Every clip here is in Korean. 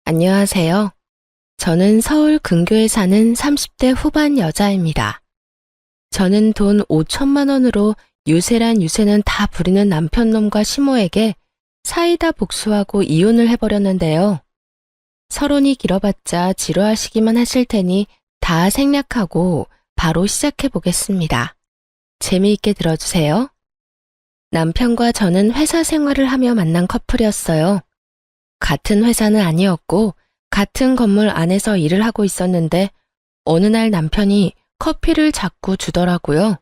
안녕하세요. 저는 서울 근교에 사는 30대 후반 여자입니다. 저는 돈 5천만 원으로 유세란 유세는 다 부리는 남편놈과 시모에게 사이다 복수하고 이혼을 해버렸는데요. 서론이 길어봤자 지루하시기만 하실 테니 다 생략하고 바로 시작해 보겠습니다. 재미있게 들어주세요. 남편과 저는 회사 생활을 하며 만난 커플이었어요. 같은 회사는 아니었고 같은 건물 안에서 일을 하고 있었는데 어느 날 남편이 커피를 자꾸 주더라고요.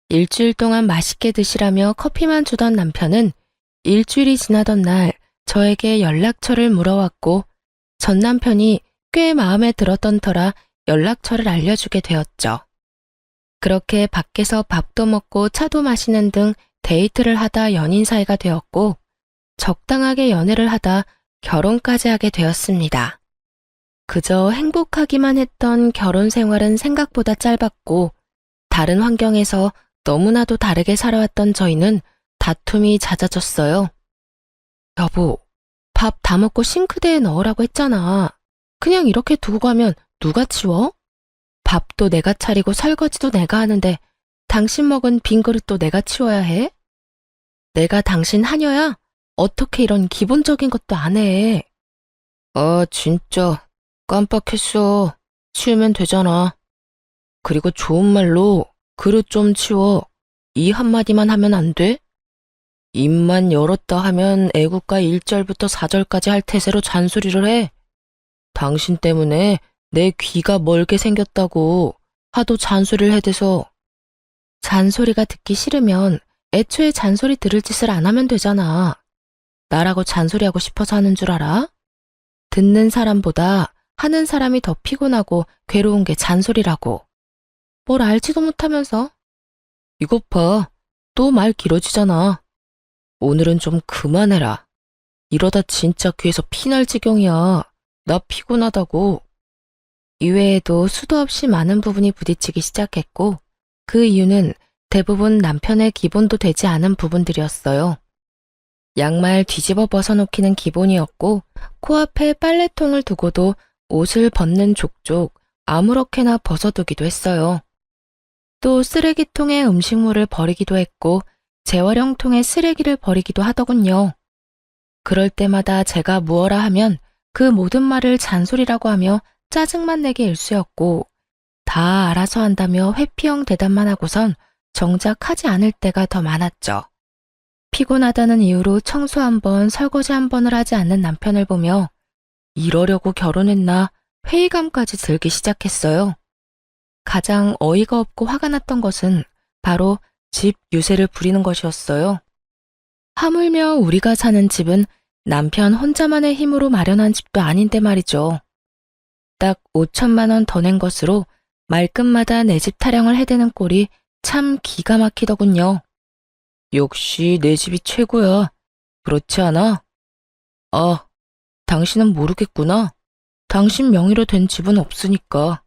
일주일 동안 맛있게 드시라며 커피만 주던 남편은 일주일이 지나던 날 저에게 연락처를 물어왔고 전 남편이 꽤 마음에 들었던 터라 연락처를 알려주게 되었죠. 그렇게 밖에서 밥도 먹고 차도 마시는 등 데이트를 하다 연인 사이가 되었고 적당하게 연애를 하다 결혼까지 하게 되었습니다. 그저 행복하기만 했던 결혼 생활은 생각보다 짧았고 다른 환경에서 너무나도 다르게 살아왔던 저희는 다툼이 잦아졌어요. 여보, 밥 다 먹고 싱크대에 넣으라고 했잖아. 그냥 이렇게 두고 가면 누가 치워? 밥도 내가 차리고 설거지도 내가 하는데 당신 먹은 빈 그릇도 내가 치워야 해? 내가 당신 하녀야? 어떻게 이런 기본적인 것도 안 해? 아, 진짜 깜빡했어. 치우면 되잖아. 그리고 좋은 말로 그릇 좀 치워. 이 한마디만 하면 안 돼? 입만 열었다 하면 애국가 1절부터 4절까지 할 태세로 잔소리를 해. 당신 때문에 내 귀가 멀게 생겼다고 하도 잔소리를 해대서. 잔소리가 듣기 싫으면 애초에 잔소리 들을 짓을 안 하면 되잖아. 나라고 잔소리하고 싶어서 하는 줄 알아? 듣는 사람보다 하는 사람이 더 피곤하고 괴로운 게 잔소리라고. 뭘 알지도 못하면서. 이것 봐. 또 말 길어지잖아. 오늘은 좀 그만해라. 이러다 진짜 귀에서 피날 지경이야. 나 피곤하다고. 이외에도 수도 없이 많은 부분이 부딪히기 시작했고 그 이유는 대부분 남편의 기본도 되지 않은 부분들이었어요. 양말 뒤집어 벗어놓기는 기본이었고 코앞에 빨래통을 두고도 옷을 벗는 족족 아무렇게나 벗어두기도 했어요. 또 쓰레기통에 음식물을 버리기도 했고 재활용통에 쓰레기를 버리기도 하더군요. 그럴 때마다 제가 무어라 하면 그 모든 말을 잔소리라고 하며 짜증만 내게 일쑤였고 다 알아서 한다며 회피형 대답만 하고선 정작 하지 않을 때가 더 많았죠. 피곤하다는 이유로 청소 한 번, 설거지 한 번을 하지 않는 남편을 보며 이러려고 결혼했나 회의감까지 들기 시작했어요. 가장 어이가 없고 화가 났던 것은 바로 집 유세를 부리는 것이었어요. 하물며 우리가 사는 집은 남편 혼자만의 힘으로 마련한 집도 아닌데 말이죠. 딱 5천만 원 더 낸 것으로 말끝마다 내 집 타령을 해대는 꼴이 참 기가 막히더군요. 역시 내 집이 최고야. 그렇지 않아? 아, 당신은 모르겠구나. 당신 명의로 된 집은 없으니까.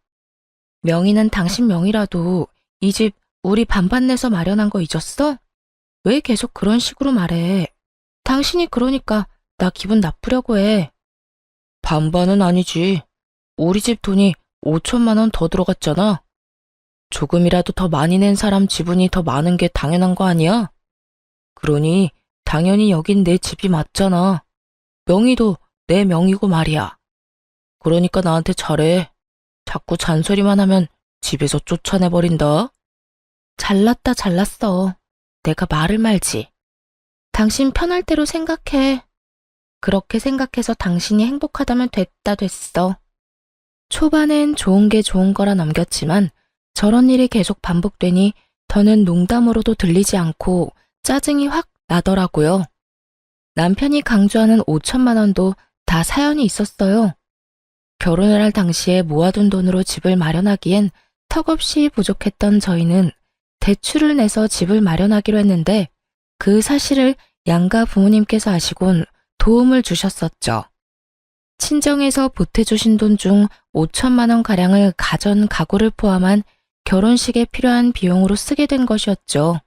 명의는 당신 명의라도 이 집 우리 반반 내서 마련한 거 잊었어? 왜 계속 그런 식으로 말해? 당신이 그러니까 나 기분 나쁘려고 해. 반반은 아니지. 우리 집 돈이 5천만 원 더 들어갔잖아. 조금이라도 더 많이 낸 사람 지분이 더 많은 게 당연한 거 아니야? 그러니 당연히 여긴 내 집이 맞잖아. 명의도 내 명의고 말이야. 그러니까 나한테 잘해. 자꾸 잔소리만 하면 집에서 쫓아내버린다. 잘났다 잘났어. 내가 말을 말지. 당신 편할 대로 생각해. 그렇게 생각해서 당신이 행복하다면 됐다 됐어. 초반엔 좋은 게 좋은 거라 넘겼지만 저런 일이 계속 반복되니 더는 농담으로도 들리지 않고 짜증이 확 나더라고요. 남편이 강조하는 5천만 원도 다 사연이 있었어요. 결혼을 할 당시에 모아둔 돈으로 집을 마련하기엔 턱없이 부족했던 저희는 대출을 내서 집을 마련하기로 했는데 그 사실을 양가 부모님께서 아시곤 도움을 주셨었죠. 친정에서 보태주신 돈 중 5천만 원 가량을 가전 가구를 포함한 결혼식에 필요한 비용으로 쓰게 된 것이었죠.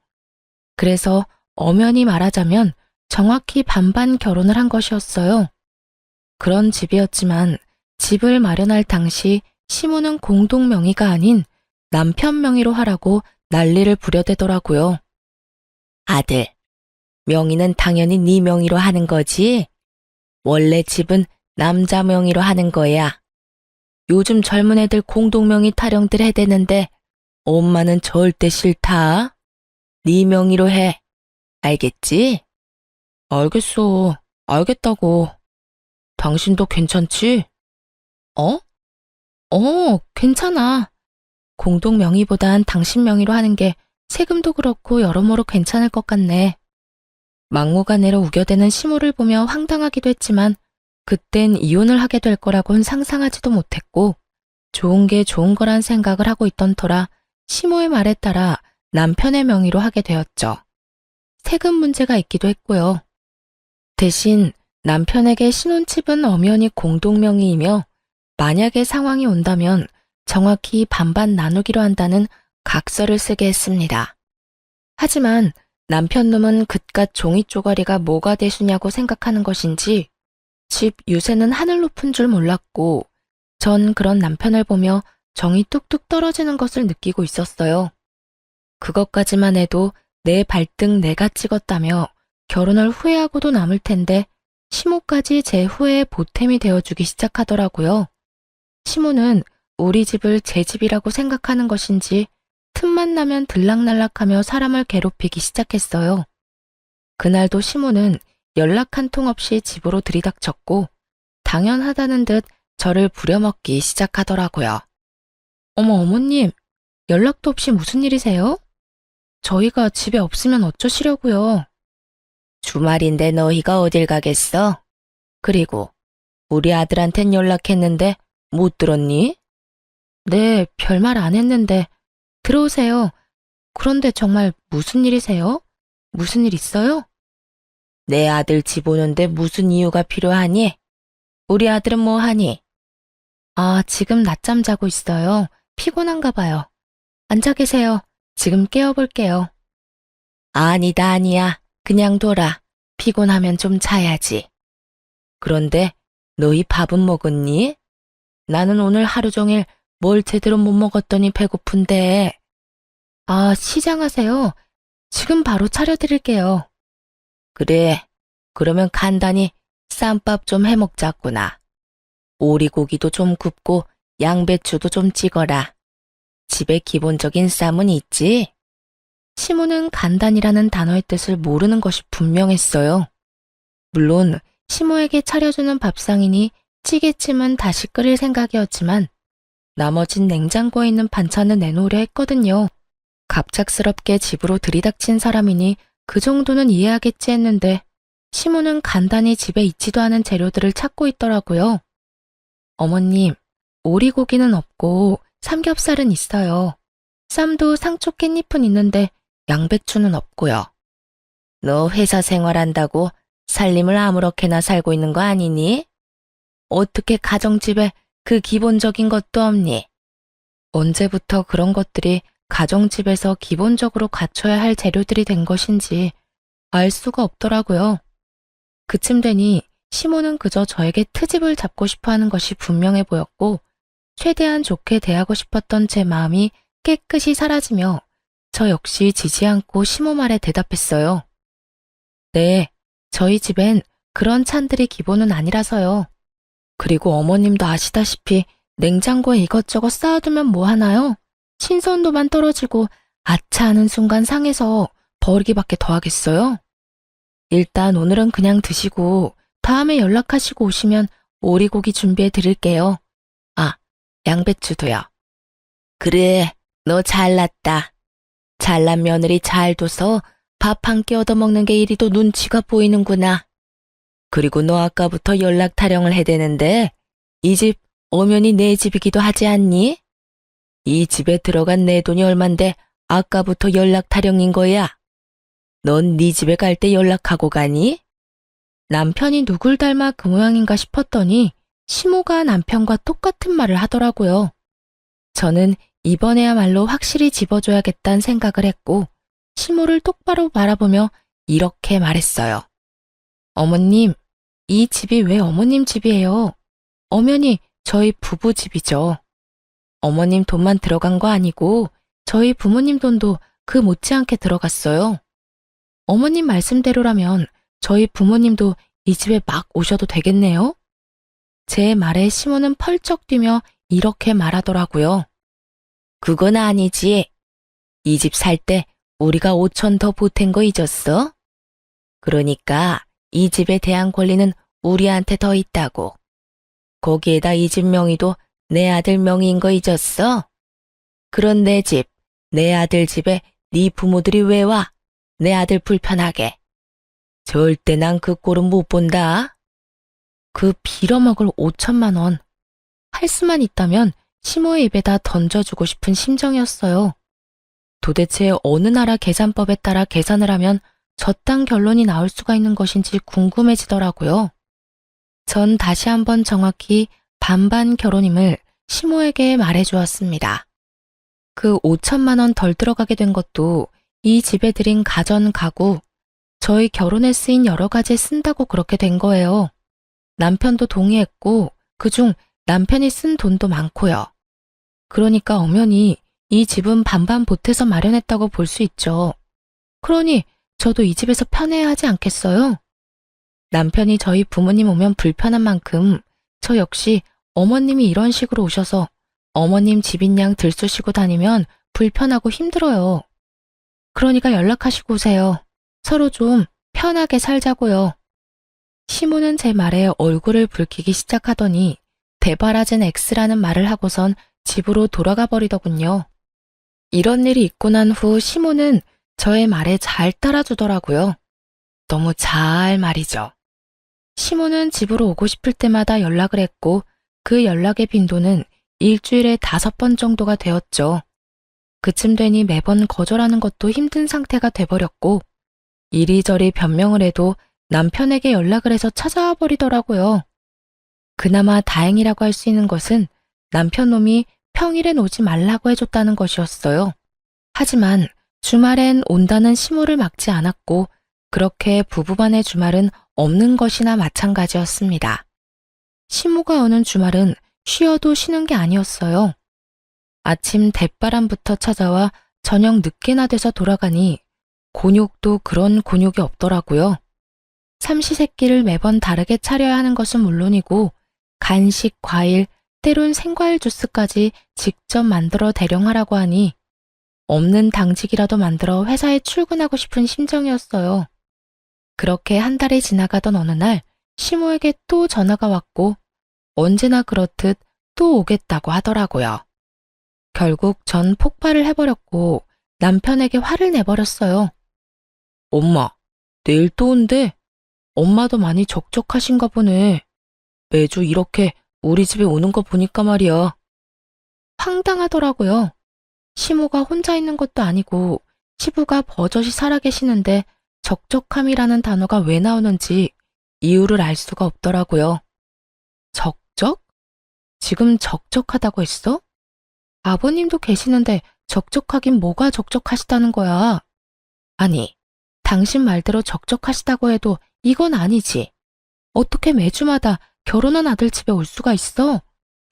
그래서 엄연히 말하자면 정확히 반반 결혼을 한 것이었어요. 그런 집이었지만 집을 마련할 당시 시모는 공동 명의가 아닌 남편 명의로 하라고 난리를 부려대더라고요. 아들, 명의는 당연히 네 명의로 하는 거지. 원래 집은 남자 명의로 하는 거야. 요즘 젊은 애들 공동 명의 타령들 해대는데 엄마는 절대 싫다. 네 명의로 해. 알겠지? 알겠어. 알겠다고. 당신도 괜찮지? 어? 괜찮아. 공동 명의보단 당신 명의로 하는 게 세금도 그렇고 여러모로 괜찮을 것 같네. 막무가내로 우겨대는 시모를 보며 황당하기도 했지만 그땐 이혼을 하게 될 거라곤 상상하지도 못했고 좋은 게 좋은 거란 생각을 하고 있던 터라 시모의 말에 따라 남편의 명의로 하게 되었죠. 세금 문제가 있기도 했고요. 대신 남편에게 신혼집은 엄연히 공동 명의이며 만약에 상황이 온다면 정확히 반반 나누기로 한다는 각서를 쓰게 했습니다. 하지만 남편 놈은 그깟 종이 쪼가리가 뭐가 대수냐고 생각하는 것인지 집 유세는 하늘 높은 줄 몰랐고 전 그런 남편을 보며 정이 뚝뚝 떨어지는 것을 느끼고 있었어요. 그것까지만 해도 내 발등 내가 찍었다며 결혼을 후회하고도 남을 텐데 시모까지 제 후회의 보탬이 되어주기 시작하더라고요. 시모는 우리 집을 제 집이라고 생각하는 것인지 틈만 나면 들락날락하며 사람을 괴롭히기 시작했어요. 그날도 시모는 연락 한 통 없이 집으로 들이닥쳤고 당연하다는 듯 저를 부려먹기 시작하더라고요. 어머님, 연락도 없이 무슨 일이세요? 저희가 집에 없으면 어쩌시려고요? 주말인데 너희가 어딜 가겠어? 그리고 우리 아들한텐 연락했는데 못 들었니? 네, 별말 안 했는데 들어오세요. 그런데 정말 무슨 일이세요? 무슨 일 있어요? 내 아들 집 오는데 무슨 이유가 필요하니? 우리 아들은 뭐 하니? 아, 지금 낮잠 자고 있어요. 피곤한가 봐요. 앉아 계세요. 지금 깨워볼게요. 아니야. 그냥 둬라. 피곤하면 좀 자야지. 그런데 너희 밥은 먹었니? 나는 오늘 하루 종일 뭘 제대로 못 먹었더니 배고픈데. 아, 시장하세요. 지금 바로 차려드릴게요. 그래, 그러면 간단히 쌈밥 좀 해먹자꾸나. 오리고기도 좀 굽고 양배추도 좀 찍어라. 집에 기본적인 쌈은 있지? 시모는 간단이라는 단어의 뜻을 모르는 것이 분명했어요. 물론 시모에게 차려주는 밥상이니 찌개찜은 다시 끓일 생각이었지만 나머진 냉장고에 있는 반찬을 내놓으려 했거든요. 갑작스럽게 집으로 들이닥친 사람이니 그 정도는 이해하겠지 했는데 시모는 간단히 집에 있지도 않은 재료들을 찾고 있더라고요. 어머님, 오리고기는 없고 삼겹살은 있어요. 쌈도 상추 깻잎은 있는데 양배추는 없고요. 너 회사 생활한다고 살림을 아무렇게나 살고 있는 거 아니니? 어떻게 가정집에 그 기본적인 것도 없니? 언제부터 그런 것들이 가정집에서 기본적으로 갖춰야 할 재료들이 된 것인지 알 수가 없더라고요. 그쯤 되니 시모는 그저 저에게 트집을 잡고 싶어 하는 것이 분명해 보였고 최대한 좋게 대하고 싶었던 제 마음이 깨끗이 사라지며 저 역시 지지 않고 시모 말에 대답했어요. 네, 저희 집엔 그런 찬들이 기본은 아니라서요. 그리고 어머님도 아시다시피 냉장고에 이것저것 쌓아두면 뭐 하나요? 신선도만 떨어지고 아차 하는 순간 상해서 버리기밖에 더 하겠어요? 일단 오늘은 그냥 드시고 다음에 연락하시고 오시면 오리고기 준비해 드릴게요. 아, 양배추도요. 그래, 너 잘났다. 잘난 며느리 잘 둬서 밥 한 끼 얻어먹는 게 이리도 눈치가 보이는구나. 그리고 너 아까부터 연락 타령을 해대는데 이 집 엄연히 내 집이기도 하지 않니? 이 집에 들어간 내 돈이 얼만데 아까부터 연락 타령인 거야. 넌 네 집에 갈 때 연락하고 가니? 남편이 누굴 닮아 그 모양인가 싶었더니 시모가 남편과 똑같은 말을 하더라고요. 저는 이번에야말로 확실히 집어줘야겠다는 생각을 했고 시모를 똑바로 바라보며 이렇게 말했어요. 어머님, 이 집이 왜 어머님 집이에요? 엄연히 저희 부부 집이죠. 어머님 돈만 들어간 거 아니고 저희 부모님 돈도 그 못지않게 들어갔어요. 어머님 말씀대로라면 저희 부모님도 이 집에 막 오셔도 되겠네요? 제 말에 시모는 펄쩍 뛰며 이렇게 말하더라고요. 그건 아니지. 이 집 살 때 우리가 5천 더 보탠 거 잊었어? 그러니까 이 집에 대한 권리는 우리한테 더 있다고. 거기에다 이 집 명의도 내 아들 명의인 거 잊었어? 그런 내 집, 내 아들 집에 네 부모들이 왜 와? 내 아들 불편하게. 절대 난 그 꼴은 못 본다. 그 빌어먹을 5천만 원. 할 수만 있다면 시모의 입에다 던져주고 싶은 심정이었어요. 도대체 어느 나라 계산법에 따라 계산을 하면 저딴 결론이 나올 수가 있는 것인지 궁금해지더라고요. 전 다시 한번 정확히 반반 결혼임을 시모에게 말해주었습니다. 그 5천만 원 덜 들어가게 된 것도 이 집에 들인 가전, 가구, 저희 결혼에 쓰인 여러 가지에 쓴다고 그렇게 된 거예요. 남편도 동의했고 그중 남편이 쓴 돈도 많고요. 그러니까 엄연히 이 집은 반반 보태서 마련했다고 볼 수 있죠. 그러니 저도 이 집에서 편해야 하지 않겠어요? 남편이 저희 부모님 오면 불편한 만큼 저 역시 어머님이 이런 식으로 오셔서 어머님 집인 양 들쑤시고 다니면 불편하고 힘들어요. 그러니까 연락하시고 오세요. 서로 좀 편하게 살자고요. 시모는 제 말에 얼굴을 붉히기 시작하더니 대바라진 X라는 말을 하고선 집으로 돌아가 버리더군요. 이런 일이 있고 난 후 시모는 저의 말에 잘 따라주더라고요. 너무 잘 말이죠. 시모는 집으로 오고 싶을 때마다 연락을 했고 그 연락의 빈도는 일주일에 5번 정도가 되었죠. 그쯤 되니 매번 거절하는 것도 힘든 상태가 돼버렸고 이리저리 변명을 해도 남편에게 연락을 해서 찾아와 버리더라고요. 그나마 다행이라고 할 수 있는 것은 남편 놈이 평일엔 오지 말라고 해줬다는 것이었어요. 하지만 주말엔 온다는 시모를 막지 않았고 그렇게 부부간의 주말은 없는 것이나 마찬가지였습니다. 시모가 오는 주말은 쉬어도 쉬는 게 아니었어요. 아침 대바람부터 찾아와 저녁 늦게나 돼서 돌아가니 곤욕도 그런 곤욕이 없더라고요. 삼시세끼를 매번 다르게 차려야 하는 것은 물론이고 간식, 과일, 때론 생과일 주스까지 직접 만들어 대령하라고 하니 없는 당직이라도 만들어 회사에 출근하고 싶은 심정이었어요. 그렇게 한 달이 지나가던 어느 날 시모에게 또 전화가 왔고 언제나 그렇듯 또 오겠다고 하더라고요. 결국 전 폭발을 해버렸고 남편에게 화를 내버렸어요. 엄마, 내일 또 온대. 엄마도 많이 적적하신가 보네. 매주 이렇게 우리 집에 오는 거 보니까 말이야. 황당하더라고요. 시모가 혼자 있는 것도 아니고 시부가 버젓이 살아계시는데 적적함이라는 단어가 왜 나오는지 이유를 알 수가 없더라고요. 적적? 지금 적적하다고 했어? 아버님도 계시는데 적적하긴 뭐가 적적하시다는 거야. 아니, 당신 말대로 적적하시다고 해도 이건 아니지. 어떻게 매주마다 결혼한 아들 집에 올 수가 있어?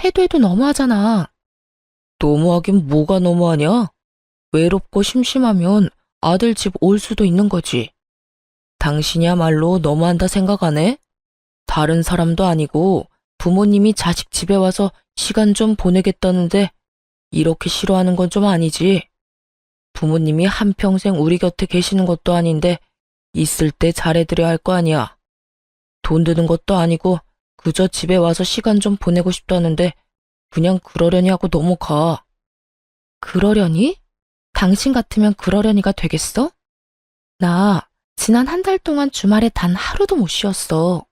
해도 너무하잖아. 너무하긴 뭐가 너무하냐? 외롭고 심심하면 아들 집 올 수도 있는 거지. 당신이야말로 너무한다 생각 안 해? 다른 사람도 아니고 부모님이 자식 집에 와서 시간 좀 보내겠다는데 이렇게 싫어하는 건 좀 아니지. 부모님이 한평생 우리 곁에 계시는 것도 아닌데 있을 때 잘해드려야 할 거 아니야. 돈 드는 것도 아니고 그저 집에 와서 시간 좀 보내고 싶다는데 그냥 그러려니 하고 넘어가. 그러려니? 당신 같으면 그러려니가 되겠어? 나 지난 한 달 동안 주말에 단 하루도 못 쉬었어.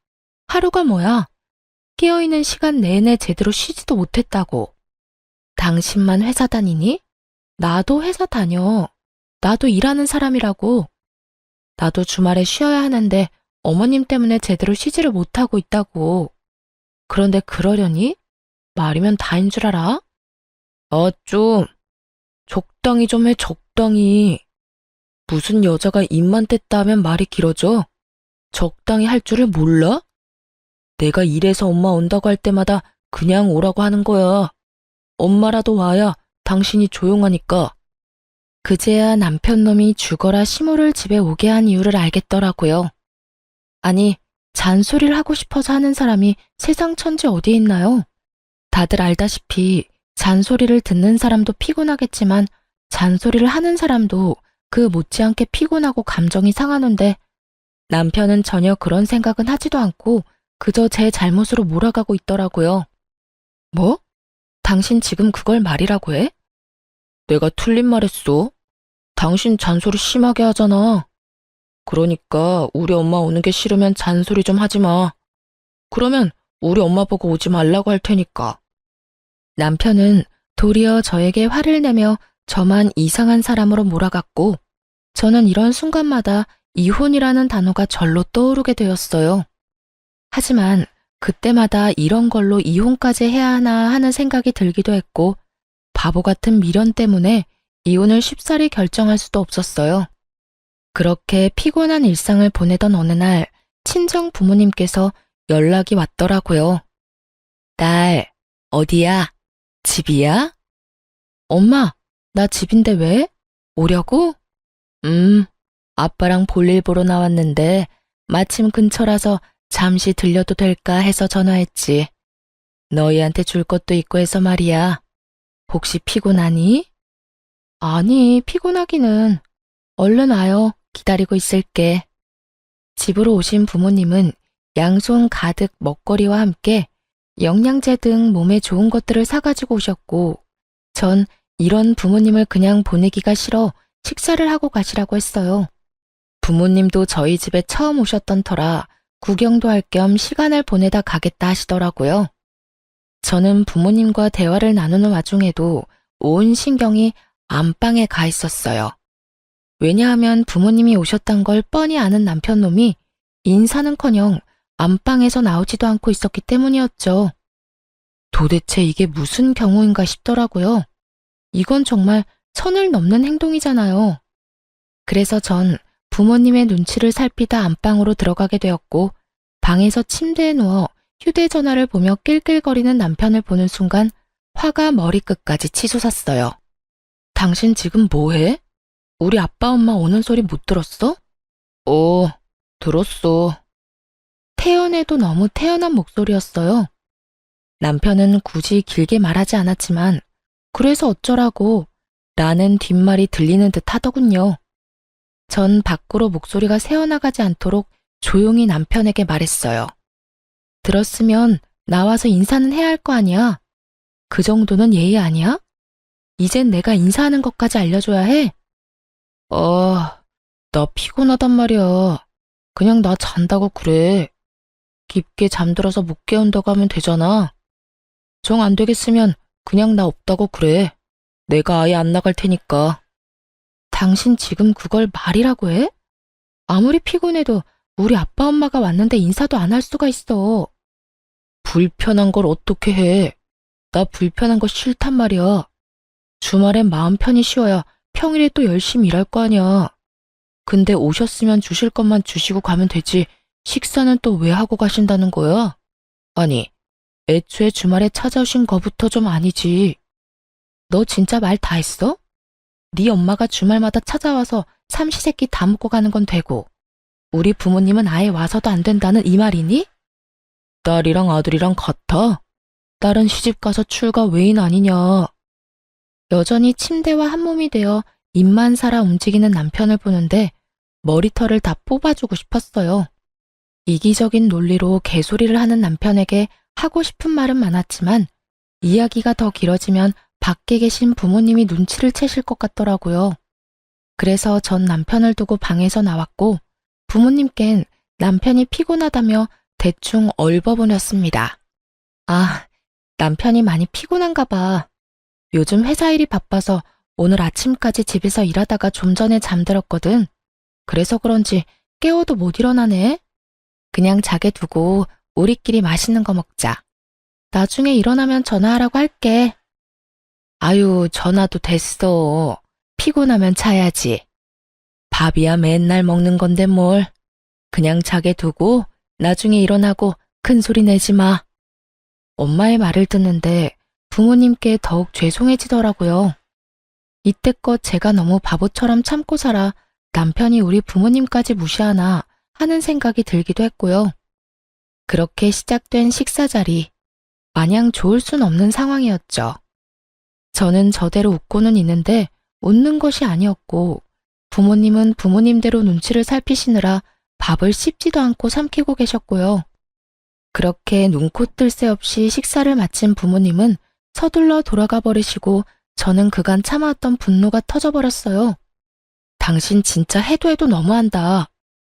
하루가 뭐야? 깨어있는 시간 내내 제대로 쉬지도 못했다고. 당신만 회사 다니니? 나도 회사 다녀. 나도 일하는 사람이라고. 나도 주말에 쉬어야 하는데 어머님 때문에 제대로 쉬지를 못하고 있다고. 그런데 그러려니? 말이면 다인 줄 알아? 좀. 적당히 좀 해, 적당히. 무슨 여자가 입만 뗐다 하면 말이 길어져? 적당히 할 줄을 몰라? 내가 일해서 엄마 온다고 할 때마다 그냥 오라고 하는 거야. 엄마라도 와야 당신이 조용하니까. 그제야 남편 놈이 죽어라 시모를 집에 오게 한 이유를 알겠더라고요. 아니, 잔소리를 하고 싶어서 하는 사람이 세상 천지 어디에 있나요? 다들 알다시피 잔소리를 듣는 사람도 피곤하겠지만 잔소리를 하는 사람도 그 못지않게 피곤하고 감정이 상하는데 남편은 전혀 그런 생각은 하지도 않고 그저 제 잘못으로 몰아가고 있더라고요. 뭐? 당신 지금 그걸 말이라고 해? 내가 틀린 말 했어. 당신 잔소리 심하게 하잖아. 그러니까 우리 엄마 오는 게 싫으면 잔소리 좀 하지 마. 그러면 우리 엄마 보고 오지 말라고 할 테니까. 남편은 도리어 저에게 화를 내며 저만 이상한 사람으로 몰아갔고 저는 이런 순간마다 이혼이라는 단어가 절로 떠오르게 되었어요. 하지만 그때마다 이런 걸로 이혼까지 해야 하나 하는 생각이 들기도 했고 바보 같은 미련 때문에 이혼을 쉽사리 결정할 수도 없었어요. 그렇게 피곤한 일상을 보내던 어느 날 친정 부모님께서 연락이 왔더라고요. 딸, 어디야? 집이야? 엄마, 나 집인데 왜? 오려고? 아빠랑 볼일 보러 나왔는데 마침 근처라서 잠시 들려도 될까 해서 전화했지. 너희한테 줄 것도 있고 해서 말이야. 혹시 피곤하니? 아니, 피곤하기는. 얼른 와요. 기다리고 있을게. 집으로 오신 부모님은 양손 가득 먹거리와 함께 영양제 등 몸에 좋은 것들을 사가지고 오셨고 전 이런 부모님을 그냥 보내기가 싫어 식사를 하고 가시라고 했어요. 부모님도 저희 집에 처음 오셨던 터라 구경도 할 겸 시간을 보내다 가겠다 하시더라고요. 저는 부모님과 대화를 나누는 와중에도 온 신경이 안방에 가 있었어요. 왜냐하면 부모님이 오셨단 걸 뻔히 아는 남편놈이 인사는커녕 안방에서 나오지도 않고 있었기 때문이었죠. 도대체 이게 무슨 경우인가 싶더라고요. 이건 정말 선을 넘는 행동이잖아요. 그래서 전 부모님의 눈치를 살피다 안방으로 들어가게 되었고 방에서 침대에 누워 휴대전화를 보며 낄낄거리는 남편을 보는 순간 화가 머리끝까지 치솟았어요. 당신 지금 뭐해? 우리 아빠 엄마 오는 소리 못 들었어? 들었어. 태연해도 너무 태연한 목소리였어요. 남편은 굳이 길게 말하지 않았지만 그래서 어쩌라고 라는 뒷말이 들리는 듯 하더군요. 전 밖으로 목소리가 새어나가지 않도록 조용히 남편에게 말했어요. 들었으면 나와서 인사는 해야 할 거 아니야? 그 정도는 예의 아니야? 이젠 내가 인사하는 것까지 알려줘야 해? 나 피곤하단 말이야. 그냥 나 잔다고 그래. 깊게 잠들어서 못 깨운다고 하면 되잖아. 정 안 되겠으면 그냥 나 없다고 그래. 내가 아예 안 나갈 테니까. 당신 지금 그걸 말이라고 해? 아무리 피곤해도 우리 아빠 엄마가 왔는데 인사도 안 할 수가 있어. 불편한 걸 어떻게 해? 나 불편한 거 싫단 말이야. 주말엔 마음 편히 쉬어야 평일에 또 열심히 일할 거 아니야. 근데 오셨으면 주실 것만 주시고 가면 되지. 식사는 또 왜 하고 가신다는 거야? 아니, 애초에 주말에 찾아오신 거부터 좀 아니지. 너 진짜 말 다 했어? 네 엄마가 주말마다 찾아와서 삼시세끼 다 먹고 가는 건 되고 우리 부모님은 아예 와서도 안 된다는 이 말이니? 딸이랑 아들이랑 같아? 딸은 시집가서 출가 외인 아니냐. 여전히 침대와 한몸이 되어 입만 살아 움직이는 남편을 보는데 머리털을 다 뽑아주고 싶었어요. 이기적인 논리로 개소리를 하는 남편에게 하고 싶은 말은 많았지만 이야기가 더 길어지면 밖에 계신 부모님이 눈치를 채실 것 같더라고요. 그래서 전 남편을 두고 방에서 나왔고 부모님께는 남편이 피곤하다며 대충 얼버무렸습니다. 아, 남편이 많이 피곤한가 봐. 요즘 회사 일이 바빠서 오늘 아침까지 집에서 일하다가 좀 전에 잠들었거든. 그래서 그런지 깨워도 못 일어나네. 그냥 자게 두고 우리끼리 맛있는 거 먹자. 나중에 일어나면 전화하라고 할게. 아유, 전화도 됐어. 피곤하면 자야지. 밥이야 맨날 먹는 건데 뭘. 그냥 자게 두고 나중에 일어나고 큰 소리 내지 마. 엄마의 말을 듣는데 부모님께 더욱 죄송해지더라고요. 이때껏 제가 너무 바보처럼 참고 살아 남편이 우리 부모님까지 무시하나 하는 생각이 들기도 했고요. 그렇게 시작된 식사 자리, 마냥 좋을 순 없는 상황이었죠. 저는 저대로 웃고는 있는데 웃는 것이 아니었고 부모님은 부모님대로 눈치를 살피시느라 밥을 씹지도 않고 삼키고 계셨고요. 그렇게 눈코 뜰 새 없이 식사를 마친 부모님은 서둘러 돌아가 버리시고 저는 그간 참아왔던 분노가 터져버렸어요. 당신 진짜 해도 해도 너무한다.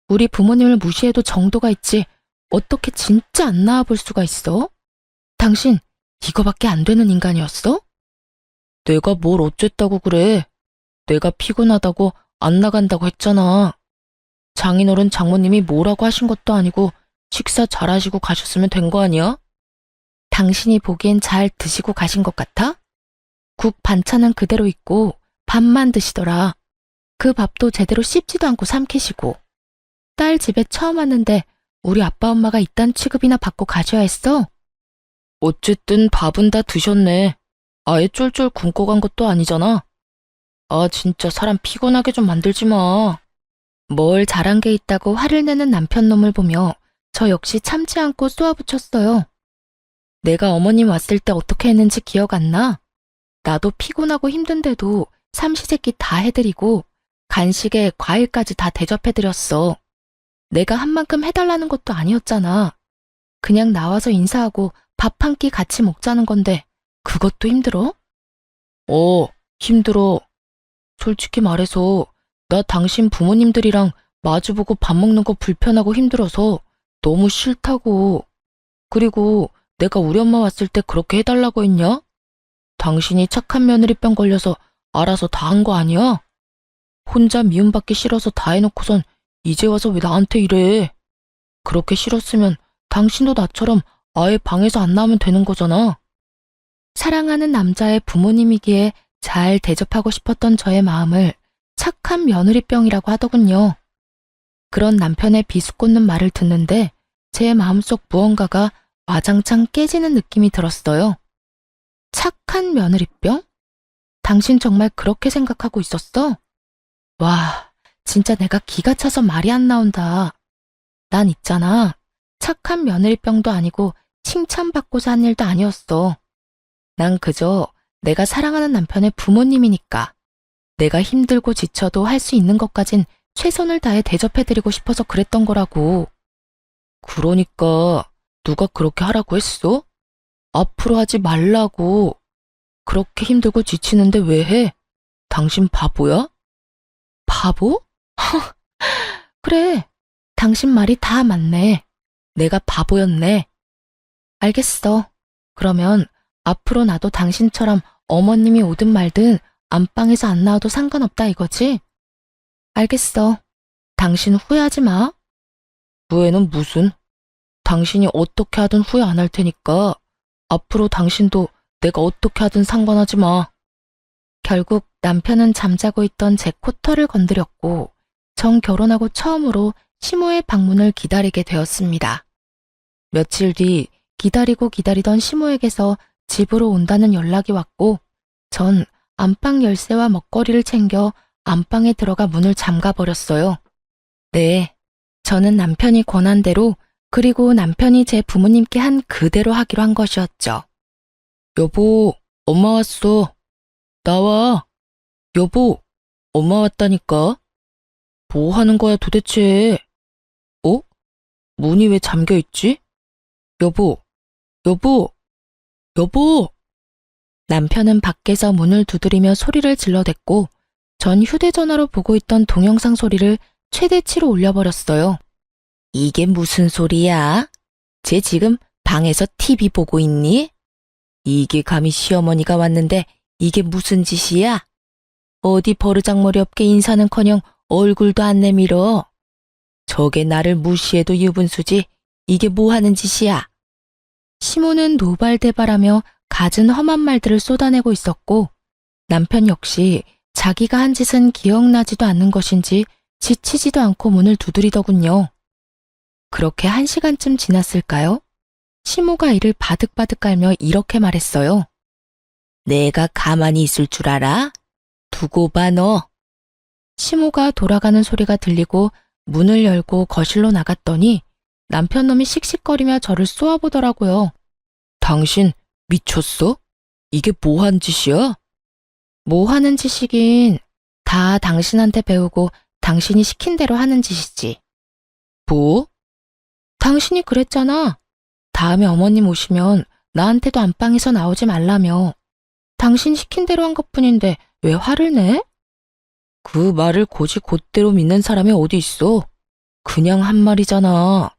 우리 부모님을 무시해도 정도가 있지. 어떻게 진짜 안 나와볼 수가 있어? 당신 이거밖에 안 되는 인간이었어? 내가 뭘 어쨌다고 그래. 내가 피곤하다고 안 나간다고 했잖아. 장인어른 장모님이 뭐라고 하신 것도 아니고 식사 잘하시고 가셨으면 된 거 아니야? 당신이 보기엔 잘 드시고 가신 것 같아? 국 반찬은 그대로 있고 밥만 드시더라. 그 밥도 제대로 씹지도 않고 삼키시고. 딸 집에 처음 왔는데 우리 아빠 엄마가 이딴 취급이나 받고 가셔야 했어? 어쨌든 밥은 다 드셨네. 아예 쫄쫄 굶고 간 것도 아니잖아. 아 진짜 사람 피곤하게 좀 만들지 마. 뭘 잘한 게 있다고 화를 내는 남편 놈을 보며 저 역시 참지 않고 쏘아붙였어요. 내가 어머님 왔을 때 어떻게 했는지 기억 안 나? 나도 피곤하고 힘든데도 삼시세끼 다 해드리고 간식에 과일까지 다 대접해드렸어. 내가 한 만큼 해달라는 것도 아니었잖아. 그냥 나와서 인사하고 밥 한 끼 같이 먹자는 건데 그것도 힘들어? 힘들어. 솔직히 말해서 나 당신 부모님들이랑 마주보고 밥 먹는 거 불편하고 힘들어서 너무 싫다고. 그리고 내가 우리 엄마 왔을 때 그렇게 해달라고 했냐? 당신이 착한 며느리병 걸려서 알아서 다 한 거 아니야? 혼자 미움받기 싫어서 다 해놓고선 이제 와서 왜 나한테 이래? 그렇게 싫었으면 당신도 나처럼 아예 방에서 안 나오면 되는 거잖아. 사랑하는 남자의 부모님이기에 잘 대접하고 싶었던 저의 마음을 착한 며느리병이라고 하더군요. 그런 남편의 비수꽂는 말을 듣는데 제 마음속 무언가가 와장창 깨지는 느낌이 들었어요. 착한 며느리병? 당신 정말 그렇게 생각하고 있었어? 와, 진짜 내가 기가 차서 말이 안 나온다. 난 있잖아. 착한 며느리병도 아니고 칭찬받고자 한 일도 아니었어. 난 그저 내가 사랑하는 남편의 부모님이니까 내가 힘들고 지쳐도 할 수 있는 것까진 최선을 다해 대접해드리고 싶어서 그랬던 거라고. 그러니까 누가 그렇게 하라고 했어? 앞으로 하지 말라고. 그렇게 힘들고 지치는데 왜 해? 당신 바보야? 바보? 그래, 당신 말이 다 맞네. 내가 바보였네. 알겠어. 그러면 앞으로 나도 당신처럼 어머님이 오든 말든 안방에서 안 나와도 상관없다 이거지? 알겠어. 당신 후회하지 마. 후회는 무슨? 당신이 어떻게 하든 후회 안 할 테니까 앞으로 당신도 내가 어떻게 하든 상관하지 마. 결국 남편은 잠자고 있던 제 코털을 건드렸고 정 결혼하고 처음으로 시모의 방문을 기다리게 되었습니다. 며칠 뒤 기다리고 기다리던 시모에게서 집으로 온다는 연락이 왔고 전 안방 열쇠와 먹거리를 챙겨 안방에 들어가 문을 잠가버렸어요. 네, 저는 남편이 권한 대로 그리고 남편이 제 부모님께 한 그대로 하기로 한 것이었죠. 여보, 엄마 왔어. 나와. 여보, 엄마 왔다니까. 뭐 하는 거야 도대체? 문이 왜 잠겨 있지? 여보, 여보, 여보! 남편은 밖에서 문을 두드리며 소리를 질러댔고 전 휴대전화로 보고 있던 동영상 소리를 최대치로 올려버렸어요. 이게 무슨 소리야? 쟤 지금 방에서 TV 보고 있니? 이게 감히 시어머니가 왔는데 이게 무슨 짓이야? 어디 버르장머리 없게 인사는커녕 얼굴도 안 내밀어. 저게 나를 무시해도 유분수지. 이게 뭐 하는 짓이야? 시모는 노발대발하며 갖은 험한 말들을 쏟아내고 있었고 남편 역시 자기가 한 짓은 기억나지도 않는 것인지 지치지도 않고 문을 두드리더군요. 그렇게 1시간쯤 지났을까요? 시모가 이를 바득바득 깔며 이렇게 말했어요. 내가 가만히 있을 줄 알아? 두고 봐 너. 시모가 돌아가는 소리가 들리고 문을 열고 거실로 나갔더니 남편놈이 씩씩거리며 저를 쏘아보더라고요. 당신 미쳤어? 이게 뭐 한 짓이야? 뭐 하는 짓이긴 다 당신한테 배우고 당신이 시킨 대로 하는 짓이지. 뭐? 당신이 그랬잖아. 다음에 어머님 오시면 나한테도 안방에서 나오지 말라며. 당신 시킨 대로 한 것뿐인데 왜 화를 내? 그 말을 곧이 곧대로 믿는 사람이 어디 있어? 그냥 한 말이잖아.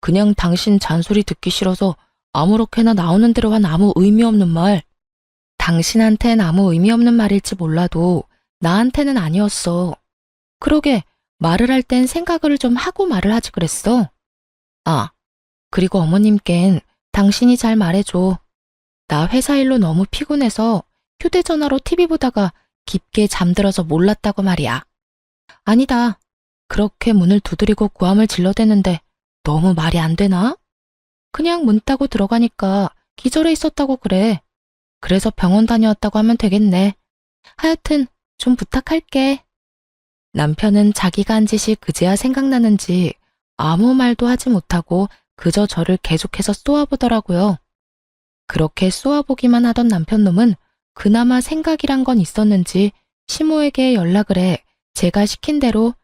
그냥 당신 잔소리 듣기 싫어서 아무렇게나 나오는 대로 한 아무 의미 없는 말. 당신한텐 아무 의미 없는 말일지 몰라도 나한테는 아니었어. 그러게 말을 할 땐 생각을 좀 하고 말을 하지 그랬어. 아, 그리고 어머님껜 당신이 잘 말해줘. 나 회사 일로 너무 피곤해서 휴대전화로 TV 보다가 깊게 잠들어서 몰랐다고 말이야. 아니다. 그렇게 문을 두드리고 고함을 질러대는데 너무 말이 안 되나? 그냥 문 따고 들어가니까 기절해 있었다고 그래. 그래서 병원 다녀왔다고 하면 되겠네. 하여튼 좀 부탁할게. 남편은 자기가 한 짓이 그제야 생각나는지 아무 말도 하지 못하고 그저 저를 계속해서 쏘아보더라고요. 그렇게 쏘아보기만 하던 남편놈은 그나마 생각이란 건 있었는지 시모에게 연락을 해 제가 시킨 대로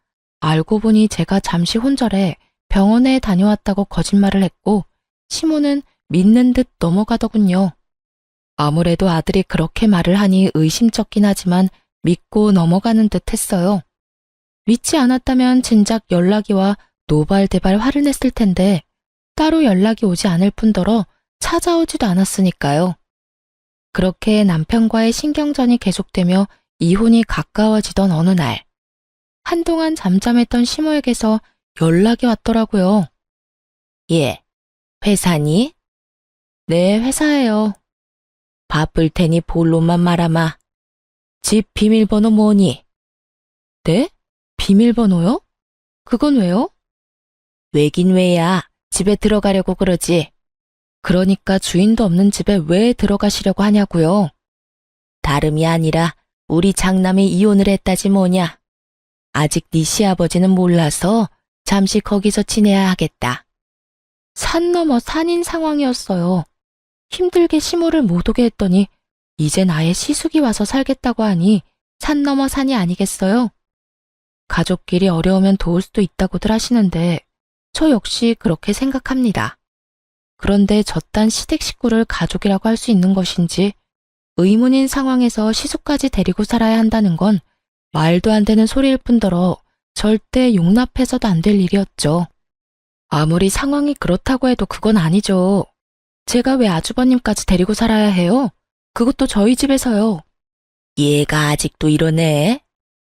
알고 보니 제가 잠시 혼절해 병원에 다녀왔다고 거짓말을 했고 시모는 믿는 듯 넘어가더군요. 아무래도 아들이 그렇게 말을 하니 의심쩍긴 하지만 믿고 넘어가는 듯 했어요. 믿지 않았다면 진작 연락이 와 노발대발 화를 냈을 텐데 따로 연락이 오지 않을 뿐더러 찾아오지도 않았으니까요. 그렇게 남편과의 신경전이 계속되며 이혼이 가까워지던 어느 날, 한동안 잠잠했던 시모에게서 연락이 왔더라고요. 예, 회사니? 네, 회사예요. 바쁠 테니 본론만 말아마. 집 비밀번호 뭐니? 네? 비밀번호요? 그건 왜요? 왜긴 왜야. 집에 들어가려고 그러지. 그러니까 주인도 없는 집에 왜 들어가시려고 하냐고요. 다름이 아니라 우리 장남이 이혼을 했다지 뭐냐. 아직 네 시아버지는 몰라서 잠시 거기서 지내야 하겠다. 산 넘어 산인 상황이었어요. 힘들게 시모를 못 오게 했더니 이젠 아예 시숙이 와서 살겠다고 하니 산 넘어 산이 아니겠어요? 가족끼리 어려우면 도울 수도 있다고들 하시는데 저 역시 그렇게 생각합니다. 그런데 저딴 시댁 식구를 가족이라고 할 수 있는 것인지 의문인 상황에서 시숙까지 데리고 살아야 한다는 건 말도 안 되는 소리일 뿐더러 절대 용납해서도 안 될 일이었죠. 아무리 상황이 그렇다고 해도 그건 아니죠. 제가 왜 아주버님까지 데리고 살아야 해요? 그것도 저희 집에서요. 얘가 아직도 이러네.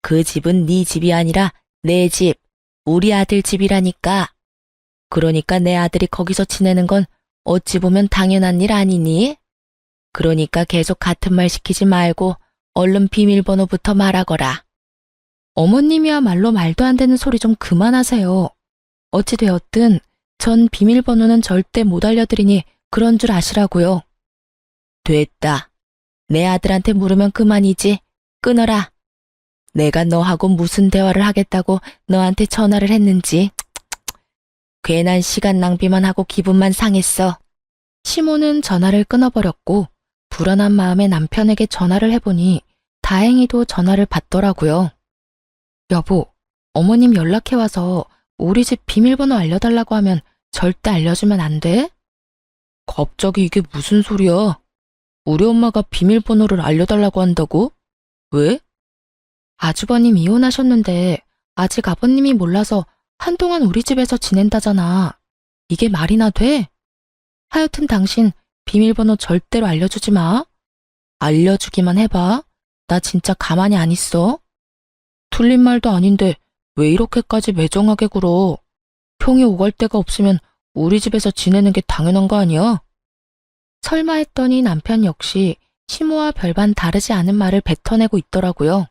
그 집은 네 집이 아니라 내 집, 우리 아들 집이라니까. 그러니까 내 아들이 거기서 지내는 건 어찌 보면 당연한 일 아니니? 그러니까 계속 같은 말 시키지 말고 얼른 비밀번호부터 말하거라. 어머님이야말로 말도 안 되는 소리 좀 그만하세요. 어찌되었든 전 비밀번호는 절대 못 알려드리니 그런 줄 아시라고요. 됐다. 내 아들한테 물으면 그만이지. 끊어라. 내가 너하고 무슨 대화를 하겠다고 너한테 전화를 했는지. 괜한 시간 낭비만 하고 기분만 상했어. 시모는 전화를 끊어버렸고 불안한 마음에 남편에게 전화를 해보니 다행히도 전화를 받더라고요. 여보, 어머님 연락해와서 우리 집 비밀번호 알려달라고 하면 절대 알려주면 안 돼? 갑자기 이게 무슨 소리야? 우리 엄마가 비밀번호를 알려달라고 한다고? 왜? 아주버님 이혼하셨는데 아직 아버님이 몰라서 한동안 우리 집에서 지낸다잖아. 이게 말이나 돼? 하여튼 당신 비밀번호 절대로 알려주지 마. 알려주기만 해봐. 나 진짜 가만히 안 있어. 틀린 말도 아닌데 왜 이렇게까지 매정하게 굴어. 형이 오갈 데가 없으면 우리 집에서 지내는 게 당연한 거 아니야? 설마 했더니 남편 역시 시모와 별반 다르지 않은 말을 뱉어내고 있더라고요.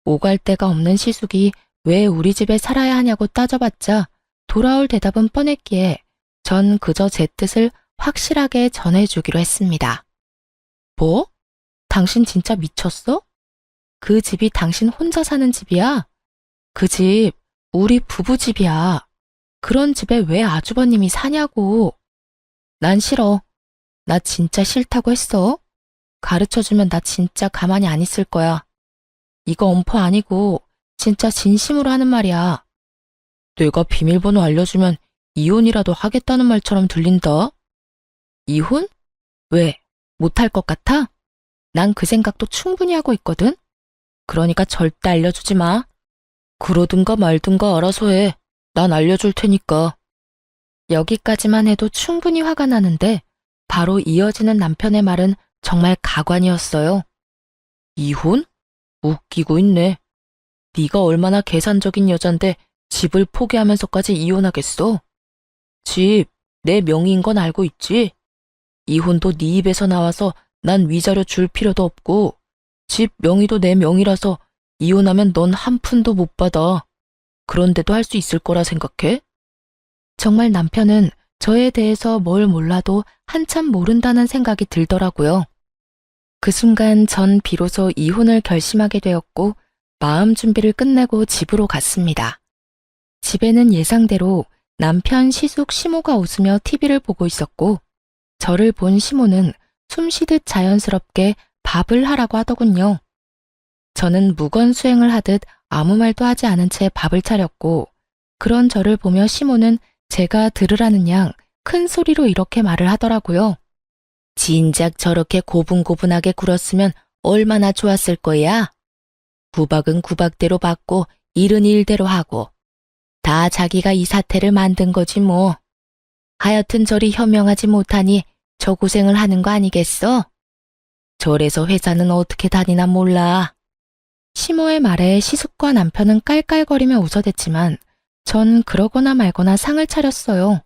오갈 데가 없는 시숙이 왜 우리 집에 살아야 하냐고 따져봤자 돌아올 대답은 뻔했기에 전 그저 제 뜻을 확실하게 전해주기로 했습니다. 뭐? 당신 진짜 미쳤어? 그 집이 당신 혼자 사는 집이야? 그 집, 우리 부부 집이야. 그런 집에 왜 아주버님이 사냐고. 난 싫어. 나 진짜 싫다고 했어. 가르쳐주면 나 진짜 가만히 안 있을 거야. 이거 엄포 아니고 진짜 진심으로 하는 말이야. 내가 비밀번호 알려주면 이혼이라도 하겠다는 말처럼 들린다. 이혼? 왜? 못할 것 같아? 난 그 생각도 충분히 하고 있거든. 그러니까 절대 알려주지 마. 그러든가 말든가 알아서 해. 난 알려줄 테니까. 여기까지만 해도 충분히 화가 나는데 바로 이어지는 남편의 말은 정말 가관이었어요. 이혼? 웃기고 있네. 네가 얼마나 계산적인 여잔데 집을 포기하면서까지 이혼하겠어? 집, 내 명의인 건 알고 있지? 이혼도 네 입에서 나와서 난 위자료 줄 필요도 없고 집 명의도 내 명의라서 이혼하면 넌 한 푼도 못 받아. 그런데도 할 수 있을 거라 생각해? 정말 남편은 저에 대해서 뭘 몰라도 한참 모른다는 생각이 들더라고요. 그 순간 전 비로소 이혼을 결심하게 되었고 마음 준비를 끝내고 집으로 갔습니다. 집에는 예상대로 남편 시숙 시모가 웃으며 TV를 보고 있었고 저를 본 시모는 숨쉬듯 자연스럽게 밥을 하라고 하더군요. 저는 무건수행을 하듯 아무 말도 하지 않은 채 밥을 차렸고 그런 저를 보며 시모는 제가 들으라는 양 큰 소리로 이렇게 말을 하더라고요. 진작 저렇게 고분고분하게 굴었으면 얼마나 좋았을 거야. 구박은 구박대로 받고 일은 일대로 하고 다 자기가 이 사태를 만든 거지 뭐. 하여튼 저리 현명하지 못하니 저 고생을 하는 거 아니겠어? 저래서 회사는 어떻게 다니나 몰라. 시모의 말에 시숙과 남편은 깔깔거리며 웃어댔지만 전 그러거나 말거나 상을 차렸어요.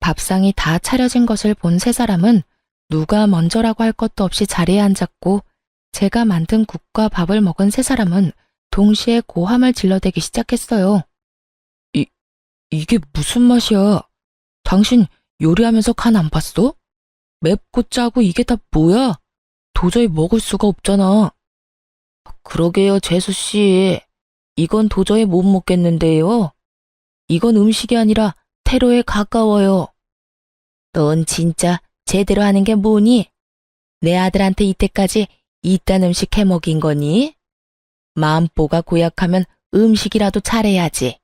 밥상이 다 차려진 것을 본 세 사람은 누가 먼저라고 할 것도 없이 자리에 앉았고 제가 만든 국과 밥을 먹은 세 사람은 동시에 고함을 질러대기 시작했어요. 이게 무슨 맛이야? 당신 요리하면서 간 안 봤어? 맵고 짜고 이게 다 뭐야? 도저히 먹을 수가 없잖아. 그러게요, 재수씨. 이건 도저히 못 먹겠는데요. 이건 음식이 아니라 테러에 가까워요. 넌 진짜 제대로 하는 게 뭐니? 내 아들한테 이때까지 이딴 음식 해 먹인 거니? 마음보가 고약하면 음식이라도 잘해야지.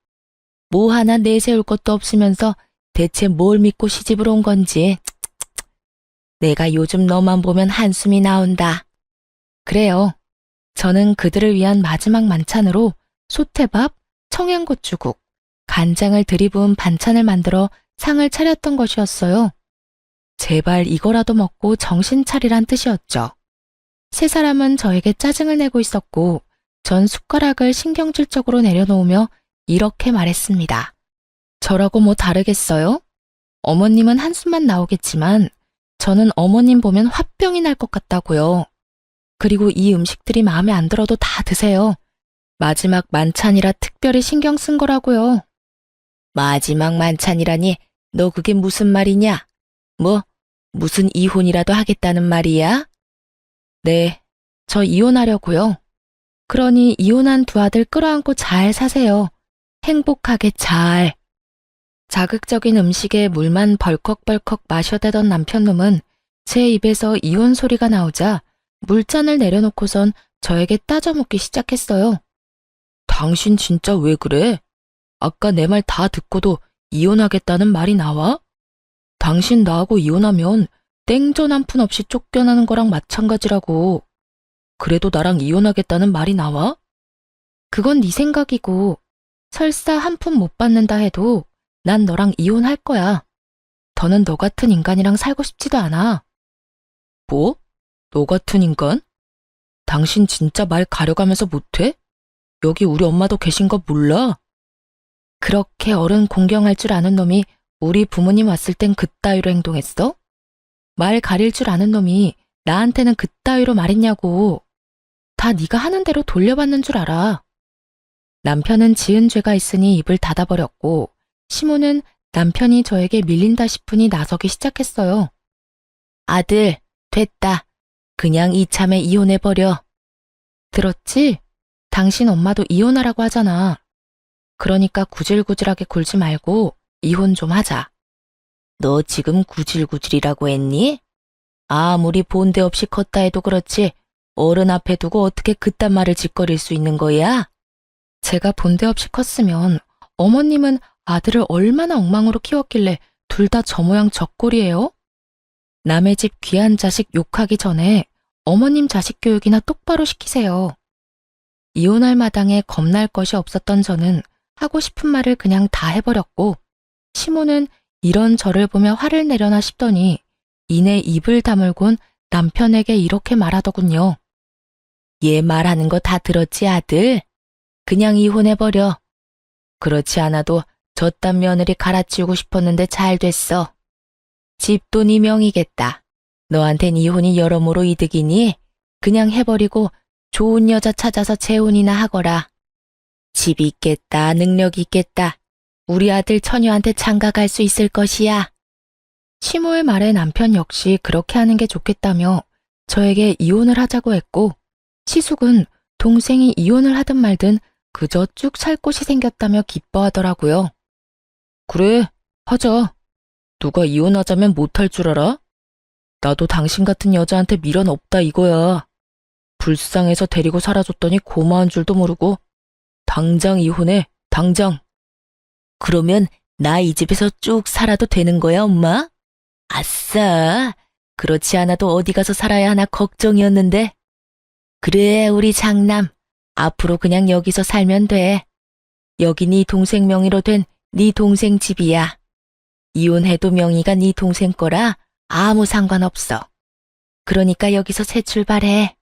뭐 하나 내세울 것도 없으면서 대체 뭘 믿고 시집을 온 건지. 내가 요즘 너만 보면 한숨이 나온다. 그래요. 저는 그들을 위한 마지막 만찬으로 소태밥, 청양고추국, 간장을 들이부은 반찬을 만들어 상을 차렸던 것이었어요. 제발 이거라도 먹고 정신 차리란 뜻이었죠. 세 사람은 저에게 짜증을 내고 있었고 전 숟가락을 신경질적으로 내려놓으며 이렇게 말했습니다. 저라고 뭐 다르겠어요? 어머님은 한숨만 나오겠지만 저는 어머님 보면 화병이 날 것 같다고요. 그리고 이 음식들이 마음에 안 들어도 다 드세요. 마지막 만찬이라 특별히 신경 쓴 거라고요. 마지막 만찬이라니 너 그게 무슨 말이냐? 뭐 무슨 이혼이라도 하겠다는 말이야? 네, 저 이혼하려고요. 그러니 이혼한 두 아들 끌어안고 잘 사세요. 행복하게 잘. 자극적인 음식에 물만 벌컥벌컥 마셔대던 남편놈은 제 입에서 이혼 소리가 나오자 물잔을 내려놓고선 저에게 따져묻기 시작했어요. 당신 진짜 왜 그래? 아까 내 말 다 듣고도 이혼하겠다는 말이 나와? 당신 나하고 이혼하면 땡전 한 푼 없이 쫓겨나는 거랑 마찬가지라고. 그래도 나랑 이혼하겠다는 말이 나와? 그건 네 생각이고 설사 한 푼 못 받는다 해도 난 너랑 이혼할 거야. 더는 너 같은 인간이랑 살고 싶지도 않아. 뭐? 너 같은 인간? 당신 진짜 말 가려가면서 못해? 여기 우리 엄마도 계신 거 몰라? 그렇게 어른 공경할 줄 아는 놈이 우리 부모님 왔을 땐 그따위로 행동했어? 말 가릴 줄 아는 놈이 나한테는 그따위로 말했냐고. 다 네가 하는 대로 돌려받는 줄 알아. 남편은 지은 죄가 있으니 입을 닫아버렸고 시모는 남편이 저에게 밀린다 싶으니 나서기 시작했어요. 아들, 됐다. 그냥 이참에 이혼해버려. 들었지? 당신 엄마도 이혼하라고 하잖아. 그러니까 구질구질하게 굴지 말고 이혼 좀 하자. 너 지금 구질구질이라고 했니? 아무리 본데 없이 컸다 해도 그렇지 어른 앞에 두고 어떻게 그딴 말을 짓거릴 수 있는 거야? 제가 본데 없이 컸으면 어머님은 아들을 얼마나 엉망으로 키웠길래 둘 다 저 모양 저 꼴이에요? 남의 집 귀한 자식 욕하기 전에 어머님 자식 교육이나 똑바로 시키세요. 이혼할 마당에 겁날 것이 없었던 저는 하고 싶은 말을 그냥 다 해버렸고 시모는 이런 저를 보며 화를 내려나 싶더니 이내 입을 다물곤 남편에게 이렇게 말하더군요. 얘 말하는 거 다 들었지 아들? 그냥 이혼해버려. 그렇지 않아도 저딴 며느리 갈아치우고 싶었는데 잘 됐어. 집도 네 명이겠다. 너한텐 이혼이 여러모로 이득이니 그냥 해버리고 좋은 여자 찾아서 재혼이나 하거라. 집 있겠다, 능력 있겠다. 우리 아들 처녀한테 장가갈 수 있을 것이야. 시모의 말에 남편 역시 그렇게 하는 게 좋겠다며 저에게 이혼을 하자고 했고 시숙은 동생이 이혼을 하든 말든 그저 쭉 살 곳이 생겼다며 기뻐하더라고요. 그래, 하자. 누가 이혼하자면 못할 줄 알아? 나도 당신 같은 여자한테 미련 없다 이거야. 불쌍해서 데리고 살아줬더니 고마운 줄도 모르고 당장 이혼해, 당장. 그러면 나 이 집에서 쭉 살아도 되는 거야, 엄마? 아싸, 그렇지 않아도 어디 가서 살아야 하나 걱정이었는데. 그래, 우리 장남. 앞으로 그냥 여기서 살면 돼. 여기 네 동생 명의로 된 네 동생 집이야. 이혼해도 명의가 네 동생 거라 아무 상관없어. 그러니까 여기서 새 출발해.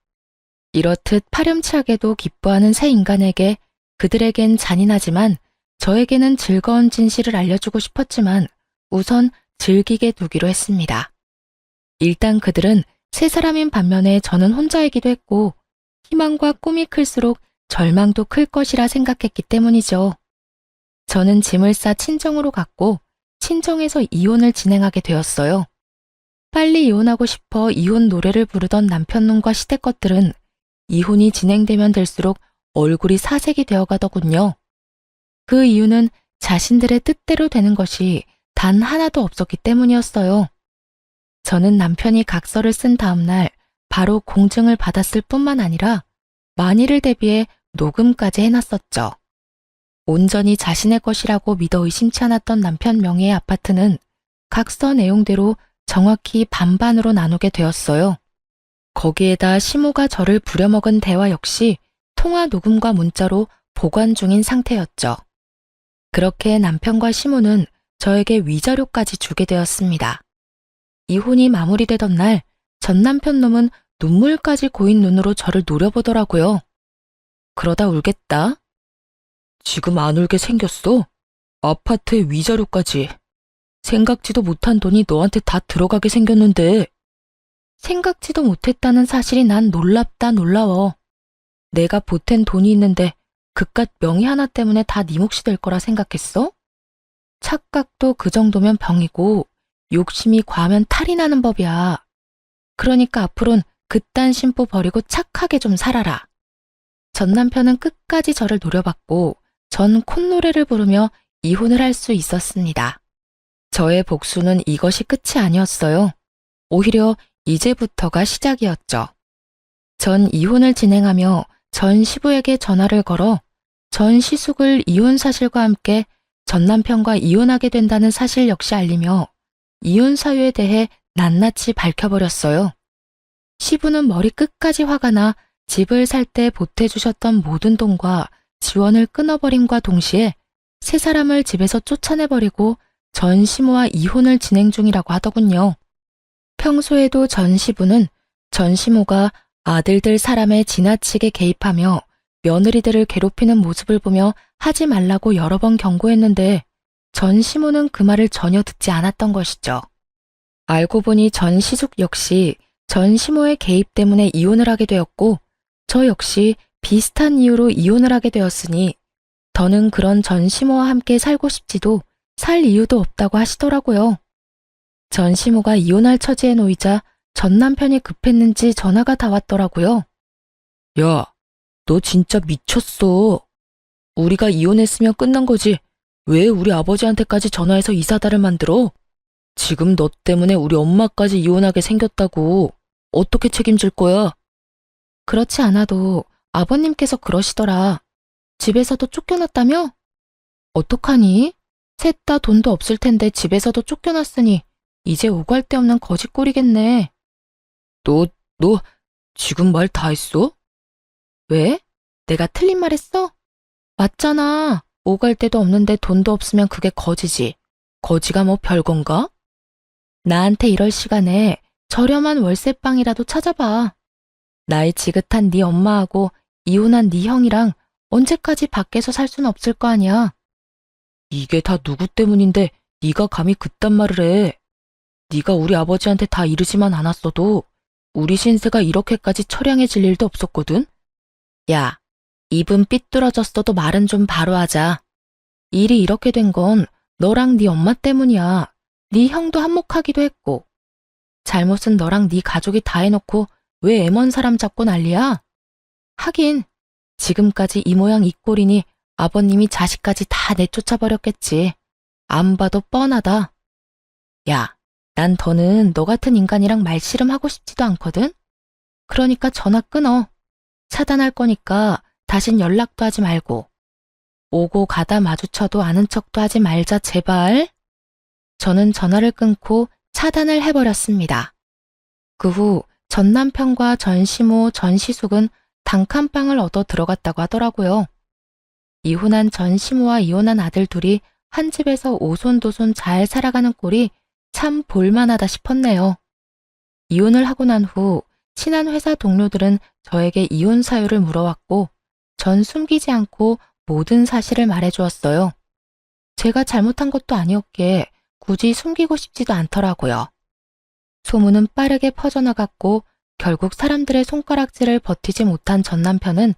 이렇듯 파렴치하게도 기뻐하는 새 인간에게 그들에겐 잔인하지만 저에게는 즐거운 진실을 알려주고 싶었지만 우선 즐기게 두기로 했습니다. 일단 그들은 세 사람인 반면에 저는 혼자이기도 했고 희망과 꿈이 클수록 절망도 클 것이라 생각했기 때문이죠. 저는 짐을 싸 친정으로 갔고 친정에서 이혼을 진행하게 되었어요. 빨리 이혼하고 싶어 이혼 노래를 부르던 남편 놈과 시댁 것들은 이혼이 진행되면 될수록 얼굴이 사색이 되어가더군요. 그 이유는 자신들의 뜻대로 되는 것이 단 하나도 없었기 때문이었어요. 저는 남편이 각서를 쓴 다음 날 바로 공증을 받았을 뿐만 아니라 만일을 대비해 녹음까지 해놨었죠. 온전히 자신의 것이라고 믿어 의심치 않았던 남편 명의의 아파트는 각서 내용대로 정확히 반반으로 나누게 되었어요. 거기에다 시모가 저를 부려먹은 대화 역시 통화 녹음과 문자로 보관 중인 상태였죠. 그렇게 남편과 시모는 저에게 위자료까지 주게 되었습니다. 이혼이 마무리되던 날 전 남편 놈은 눈물까지 고인 눈으로 저를 노려보더라고요. 그러다 울겠다. 지금 안 울게 생겼어? 아파트에 위자료까지. 생각지도 못한 돈이 너한테 다 들어가게 생겼는데. 생각지도 못했다는 사실이 난 놀랍다 놀라워. 내가 보탠 돈이 있는데 그깟 명의 하나 때문에 다 네 몫이 될 거라 생각했어? 착각도 그 정도면 병이고 욕심이 과하면 탈이 나는 법이야. 그러니까 앞으론 그딴 심보 버리고 착하게 좀 살아라. 전 남편은 끝까지 저를 노려봤고 전 콧노래를 부르며 이혼을 할 수 있었습니다. 저의 복수는 이것이 끝이 아니었어요. 오히려 이제부터가 시작이었죠. 전 이혼을 진행하며 전 시부에게 전화를 걸어 전 시숙을 이혼 사실과 함께 전 남편과 이혼하게 된다는 사실 역시 알리며 이혼 사유에 대해 낱낱이 밝혀버렸어요. 시부는 머리 끝까지 화가 나 집을 살 때 보태주셨던 모든 돈과 지원을 끊어버림과 동시에 세 사람을 집에서 쫓아내버리고 전 시모와 이혼을 진행 중이라고 하더군요. 평소에도 전 시부는 전 시모가 아들들 사람에 지나치게 개입하며 며느리들을 괴롭히는 모습을 보며 하지 말라고 여러 번 경고했는데 전 시모는 그 말을 전혀 듣지 않았던 것이죠. 알고 보니 전 시숙 역시 전 시모의 개입 때문에 이혼을 하게 되었고 저 역시 비슷한 이유로 이혼을 하게 되었으니 더는 그런 전 시모와 함께 살고 싶지도 살 이유도 없다고 하시더라고요. 전 시모가 이혼할 처지에 놓이자 전 남편이 급했는지 전화가 다 왔더라고요. 야, 너 진짜 미쳤어. 우리가 이혼했으면 끝난 거지. 왜 우리 아버지한테까지 전화해서 이 사달을 만들어? 지금 너 때문에 우리 엄마까지 이혼하게 생겼다고. 어떻게 책임질 거야? 그렇지 않아도 아버님께서 그러시더라. 집에서도 쫓겨났다며? 어떡하니? 셋 다 돈도 없을 텐데 집에서도 쫓겨났으니 이제 오갈 데 없는 거지꼴이겠네. 너 지금 말 다 했어? 왜? 내가 틀린 말 했어? 맞잖아. 오갈 데도 없는데 돈도 없으면 그게 거지지. 거지가 뭐 별건가? 나한테 이럴 시간에 저렴한 월세방이라도 찾아봐. 나이 지긋한 네 엄마하고 이혼한 네 형이랑 언제까지 밖에서 살 순 없을 거 아니야. 이게 다 누구 때문인데 네가 감히 그딴 말을 해. 네가 우리 아버지한테 다 이르지만 않았어도 우리 신세가 이렇게까지 처량해질 일도 없었거든. 야, 입은 삐뚤어졌어도 말은 좀 바로 하자. 일이 이렇게 된 건 너랑 네 엄마 때문이야. 네 형도 한몫하기도 했고. 잘못은 너랑 네 가족이 다 해놓고 왜 애먼 사람 잡고 난리야? 하긴 지금까지 이 모양 이 꼴이니 아버님이 자식까지 다 내쫓아버렸겠지. 안 봐도 뻔하다. 야, 난 더는 너 같은 인간이랑 말씨름하고 싶지도 않거든? 그러니까 전화 끊어. 차단할 거니까 다신 연락도 하지 말고. 오고 가다 마주쳐도 아는 척도 하지 말자 제발. 저는 전화를 끊고 차단을 해버렸습니다. 그 후 전 남편과 전 시모, 전 시숙은 단칸방을 얻어 들어갔다고 하더라고요. 이혼한 전 시모와 이혼한 아들 둘이 한 집에서 오손도손 잘 살아가는 꼴이 참 볼만하다 싶었네요. 이혼을 하고 난 후 친한 회사 동료들은 저에게 이혼 사유를 물어왔고 전 숨기지 않고 모든 사실을 말해주었어요. 제가 잘못한 것도 아니었기에 굳이 숨기고 싶지도 않더라고요. 소문은 빠르게 퍼져나갔고 결국 사람들의 손가락질을 버티지 못한 전 남편은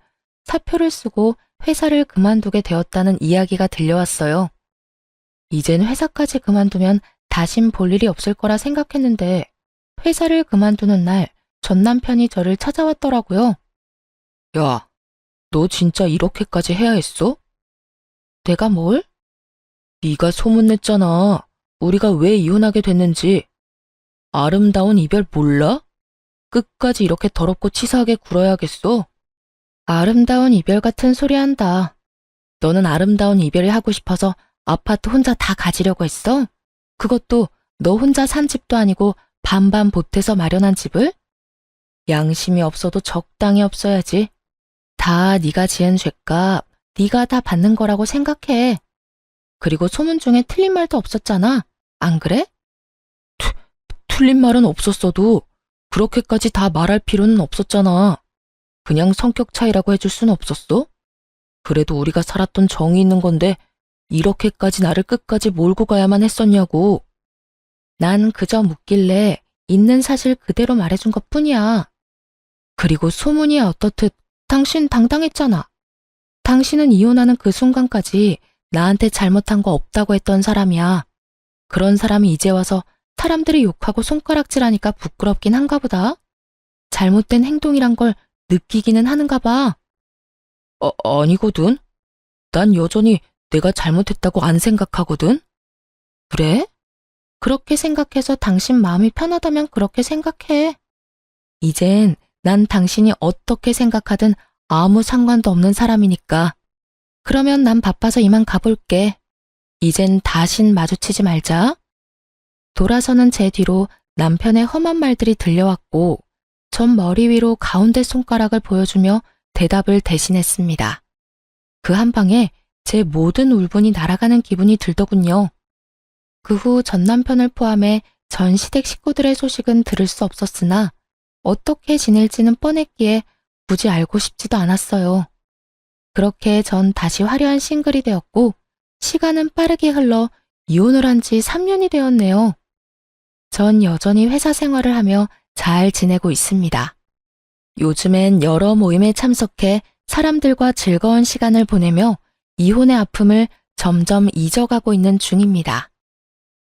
사표를 쓰고 회사를 그만두게 되었다는 이야기가 들려왔어요. 이젠 회사까지 그만두면 다신 볼 일이 없을 거라 생각했는데 회사를 그만두는 날 전 남편이 저를 찾아왔더라고요. 야, 너 진짜 이렇게까지 해야 했어? 내가 뭘? 네가 소문냈잖아. 우리가 왜 이혼하게 됐는지. 아름다운 이별 몰라? 끝까지 이렇게 더럽고 치사하게 굴어야겠어? 아름다운 이별 같은 소리 한다. 너는 아름다운 이별이 하고 싶어서 아파트 혼자 다 가지려고 했어? 그것도 너 혼자 산 집도 아니고 반반 보태서 마련한 집을? 양심이 없어도 적당히 없어야지. 다 네가 지은 죄값, 네가 다 받는 거라고 생각해. 그리고 소문 중에 틀린 말도 없었잖아. 안 그래? 틀린 말은 없었어도 그렇게까지 다 말할 필요는 없었잖아. 그냥 성격 차이라고 해줄 순 없었어? 그래도 우리가 살았던 정이 있는 건데 이렇게까지 나를 끝까지 몰고 가야만 했었냐고. 난 그저 묻길래 있는 사실 그대로 말해준 것뿐이야. 그리고 소문이 어떻듯 당신 당당했잖아. 당신은 이혼하는 그 순간까지 나한테 잘못한 거 없다고 했던 사람이야. 그런 사람이 이제 와서 사람들이 욕하고 손가락질하니까 부끄럽긴 한가 보다. 잘못된 행동이란 걸 느끼기는 하는가 봐. 아니거든. 난 여전히 내가 잘못했다고 안 생각하거든. 그래? 그렇게 생각해서 당신 마음이 편하다면 그렇게 생각해. 이젠 난 당신이 어떻게 생각하든 아무 상관도 없는 사람이니까. 그러면 난 바빠서 이만 가볼게. 이젠 다신 마주치지 말자. 돌아서는 제 뒤로 남편의 험한 말들이 들려왔고 전 머리 위로 가운데 손가락을 보여주며 대답을 대신했습니다. 그 한 방에 제 모든 울분이 날아가는 기분이 들더군요. 그 후 전 남편을 포함해 전 시댁 식구들의 소식은 들을 수 없었으나 어떻게 지낼지는 뻔했기에 굳이 알고 싶지도 않았어요. 그렇게 전 다시 화려한 싱글이 되었고 시간은 빠르게 흘러 이혼을 한 지 3년이 되었네요. 전 여전히 회사 생활을 하며 잘 지내고 있습니다. 요즘엔 여러 모임에 참석해 사람들과 즐거운 시간을 보내며 이혼의 아픔을 점점 잊어가고 있는 중입니다.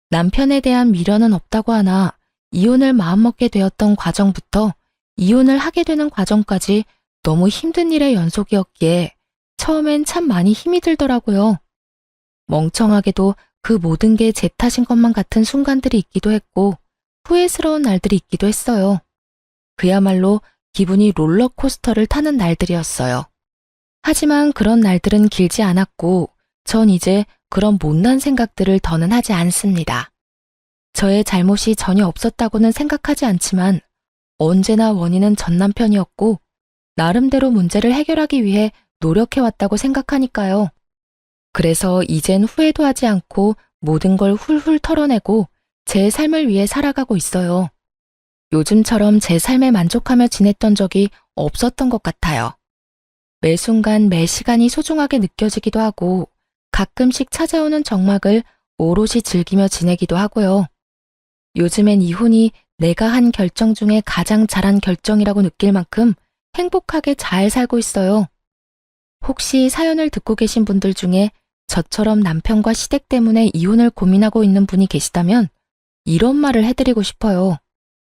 남편에 대한 미련은 없다고 하나 이혼을 마음먹게 되었던 과정부터 이혼을 하게 되는 과정까지 너무 힘든 일의 연속이었기에 처음엔 참 많이 힘이 들더라고요. 멍청하게도 그 모든 게 제 탓인 것만 같은 순간들이 있기도 했고 후회스러운 날들이 있기도 했어요. 그야말로 기분이 롤러코스터를 타는 날들이었어요. 하지만 그런 날들은 길지 않았고 전 이제 그런 못난 생각들을 더는 하지 않습니다. 저의 잘못이 전혀 없었다고는 생각하지 않지만 언제나 원인은 전 남편이었고 나름대로 문제를 해결하기 위해 노력해왔다고 생각하니까요. 그래서 이젠 후회도 하지 않고 모든 걸 훌훌 털어내고 제 삶을 위해 살아가고 있어요. 요즘처럼 제 삶에 만족하며 지냈던 적이 없었던 것 같아요. 매 순간 매 시간이 소중하게 느껴지기도 하고 가끔씩 찾아오는 적막을 오롯이 즐기며 지내기도 하고요. 요즘엔 이혼이 내가 한 결정 중에 가장 잘한 결정이라고 느낄 만큼 행복하게 잘 살고 있어요. 혹시 사연을 듣고 계신 분들 중에 저처럼 남편과 시댁 때문에 이혼을 고민하고 있는 분이 계시다면 이런 말을 해드리고 싶어요.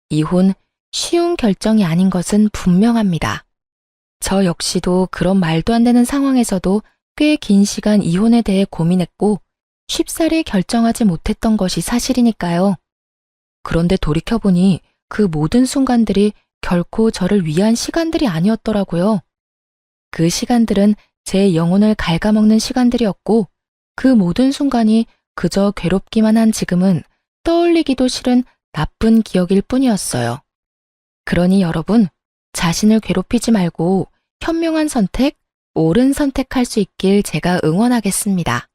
이혼 쉬운 결정이 아닌 것은 분명합니다. 저 역시도 그런 말도 안 되는 상황에서도 꽤 긴 시간 이혼에 대해 고민했고 쉽사리 결정하지 못했던 것이 사실이니까요. 그런데 돌이켜보니 그 모든 순간들이 결코 저를 위한 시간들이 아니었더라고요. 그 시간들은 제 영혼을 갉아먹는 시간들이었고 그 모든 순간이 그저 괴롭기만 한 지금은 떠올리기도 싫은 나쁜 기억일 뿐이었어요. 그러니 여러분, 자신을 괴롭히지 말고 현명한 선택, 옳은 선택할 수 있길 제가 응원하겠습니다.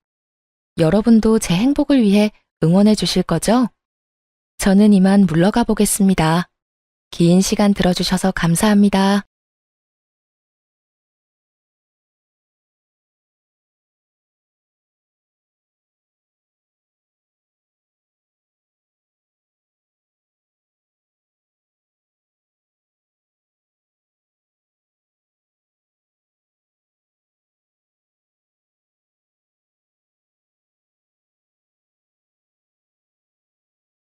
여러분도 제 행복을 위해 응원해 주실 거죠? 저는 이만 물러가 보겠습니다. 긴 시간 들어주셔서 감사합니다.